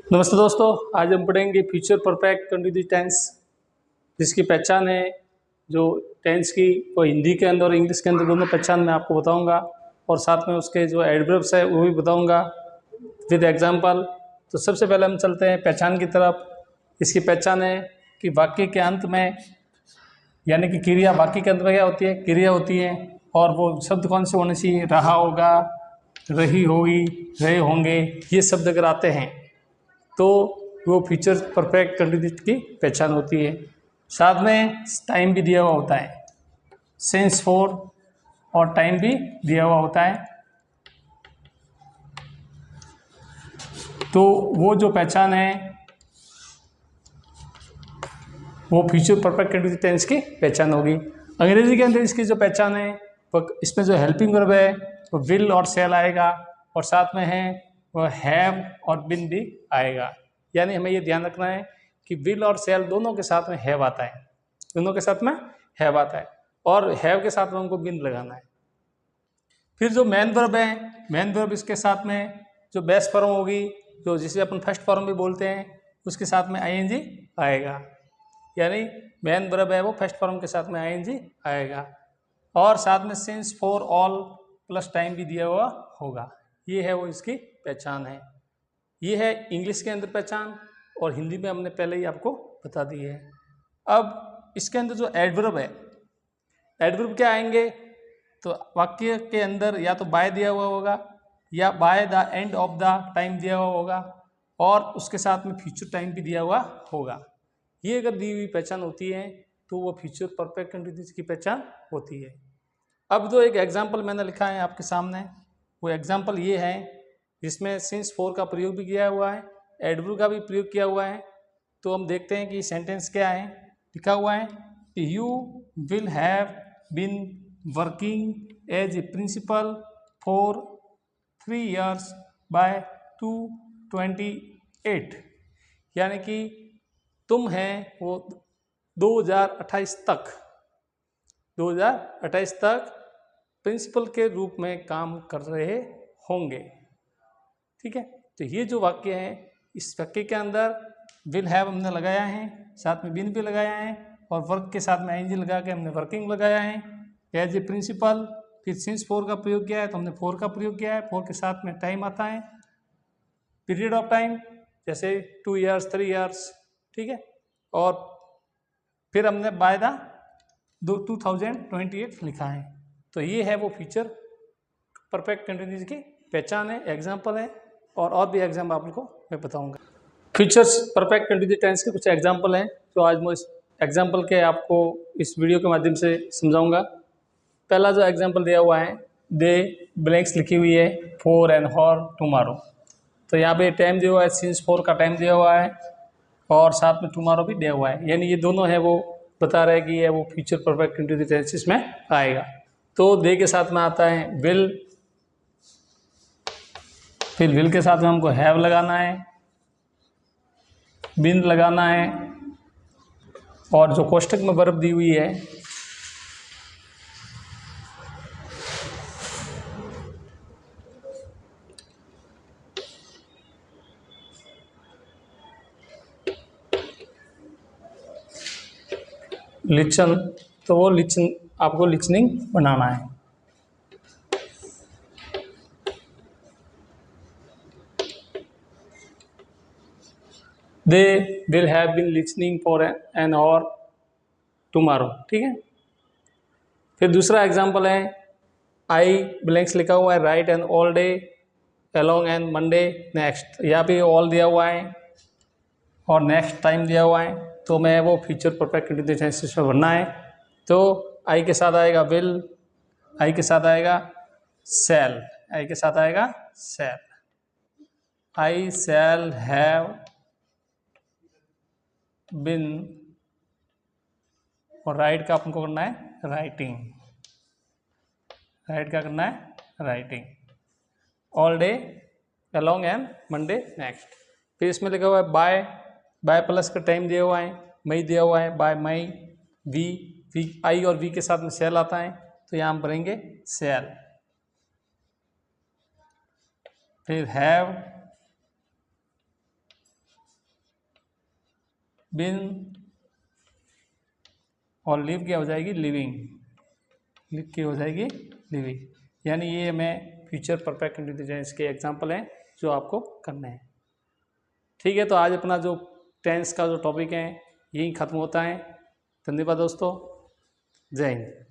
नमस्ते दोस्तों, आज हम पढ़ेंगे फ्यूचर परफेक्ट कंटिन्यूअस टेंस, जिसकी पहचान है जो टेंस की वो हिंदी के अंदर और इंग्लिश के अंदर दोनों पहचान मैं आपको बताऊंगा और साथ में उसके जो एडवर्ब्स है वो भी बताऊंगा विद एग्जांपल। तो सबसे पहले हम चलते हैं पहचान की तरफ। इसकी पहचान है कि वाक्य के अंत में यानी कि क्रिया, वाक्य के अंत में क्या होती है? क्रिया होती है। और वो शब्द कौन से होने चाहिए? रहा होगा, रही होगी, रहे होंगे, ये शब्द अगर आते हैं तो वो फ्यूचर परफेक्ट कंटिन्यूस की पहचान होती है। साथ में टाइम भी दिया हुआ होता है, सेंस फॉर और टाइम भी दिया हुआ होता है। तो वो जो पहचान है वो फ्यूचर परफेक्ट कंटिन्यूस टेंस की पहचान होगी। अंग्रेजी के अंदर इसकी जो पहचान है वो इसमें जो हेल्पिंग वर्ब है वो विल और शैल आएगा और साथ में है वो हैव और बिन भी आएगा। यानी हमें ये ध्यान रखना है कि विल और शैल दोनों के साथ में हैव आता है, दोनों के साथ में हैव आता है और हैव के साथ में हमको बिन लगाना है। फिर जो मेन वर्ब है, मेन वर्ब इसके साथ में जो बेस फॉर्म होगी, जो जिसे अपन फर्स्ट फॉर्म भी बोलते हैं, उसके साथ में आईएनजी आएगा। यानी मेन वर्ब है वो फर्स्ट फॉर्म के साथ में आईएनजी आएगा और साथ में since for all plus time भी दिया हुआ होगा। ये है वो इसकी पहचान है। ये है इंग्लिश के अंदर पहचान और हिंदी में हमने पहले ही आपको बता दी है। अब इसके अंदर जो एडवर्ब है, एडवर्ब क्या आएंगे? तो वाक्य के अंदर या तो बाय दिया हुआ होगा या by the end of the time दिया हुआ होगा और उसके साथ में फ्यूचर टाइम भी दिया हुआ होगा। ये अगर दी हुई पहचान होती है तो वो फ्यूचर परफेक्ट कंटिन्यूअस की पहचान होती है। अब जो एक एग्जाम्पल मैंने लिखा है आपके सामने, वो एग्जाम्पल ये है जिसमें सिंस फॉर का प्रयोग भी किया हुआ है, एडवर्ब का भी प्रयोग किया हुआ है। तो हम देखते हैं कि सेंटेंस क्या है। लिखा हुआ है कि you will have been working as a principal for 3 years by 2028। यानी कि तुम हैं वो 2028 तक प्रिंसिपल के रूप में काम कर रहे होंगे। ठीक है, तो ये जो वाक्य है, इस वाक्य के अंदर विल हैव हमने लगाया है, साथ में बिन भी लगाया है और वर्क के साथ में आईएनजी लगा के हमने वर्किंग लगाया है एज ए प्रिंसिपल। फिर सिंस फोर का प्रयोग किया है तो हमने फोर का प्रयोग किया है। फोर के साथ में टाइम आता है, पीरियड ऑफ टाइम, जैसे 2 years 3 years। ठीक है, और फिर हमने बाय द 2028 लिखा है। तो ये है वो फ्यूचर परफेक्ट कंटिन्यूअस की पहचान है, एग्जाम्पल है और भी एग्जाम्पल आपको मैं बताऊंगा। फ्यूचर्स परफेक्ट कंटिन्यूअस टेंस के कुछ एग्जाम्पल हैं तो आज मैं इस एग्जाम्पल के आपको इस वीडियो के माध्यम से समझाऊंगा। पहला जो एग्जाम्पल दिया हुआ है, दे ब्लैंक्स लिखी हुई है फॉर एंड हॉर टुमारो। तो यहाँ पे टाइम दिया हुआ है, सिंस फॉर का टाइम दिया हुआ है और साथ में टुमारो भी दिया हुआ है। यानी ये दोनों है वो बता रहे हैं कि ये वो फ्यूचर परफेक्ट कंटिन्यूअस टेंस में आएगा। तो दे के साथ में आता है विल, फिर विल के साथ में हमको हैव लगाना है, बिन लगाना है और जो कोष्टक में वर्ब दी हुई है लिसन, तो वो लिसन आपको लिसनिंग बनाना है। They will have been listening for an hour tomorrow. ठीक है, फिर दूसरा एग्जांपल है आई ब्लैंक्स लिखा हुआ है write an all day along and Monday next. यहाँ पे ऑल दिया हुआ है और नेक्स्ट टाइम दिया हुआ है, तो मैं वो फ्यूचर परफेक्ट कंटिन्यूअस टेंस में भरना है। तो आई के साथ आएगा विल, आई के साथ आएगा शैल, आई के साथ आएगा शैल, आई शैल हैव बिन और राइट का आपको करना है राइटिंग, राइट का करना है writing, all day along and Monday next. फिर इसमें लिखा हुआ है बाय, बाय प्लस का टाइम दिया हुआ है, मई दिया हुआ है, बाय मई, वी, आई और वी के साथ में सेल आता है तो यहाँ हम भरेंगे सेल। फिर हैव बिन और लिव क्या हो जाएगी, लिविंग, लिव की हो जाएगी लिविंग। यानी ये मैं फ्यूचर परफेक्ट कंटिन्यूस टेंस के एग्जांपल हैं जो आपको करने हैं। ठीक है, तो आज अपना जो टेंस का जो टॉपिक है यही ख़त्म होता है। धन्यवाद दोस्तों, जय हिंद।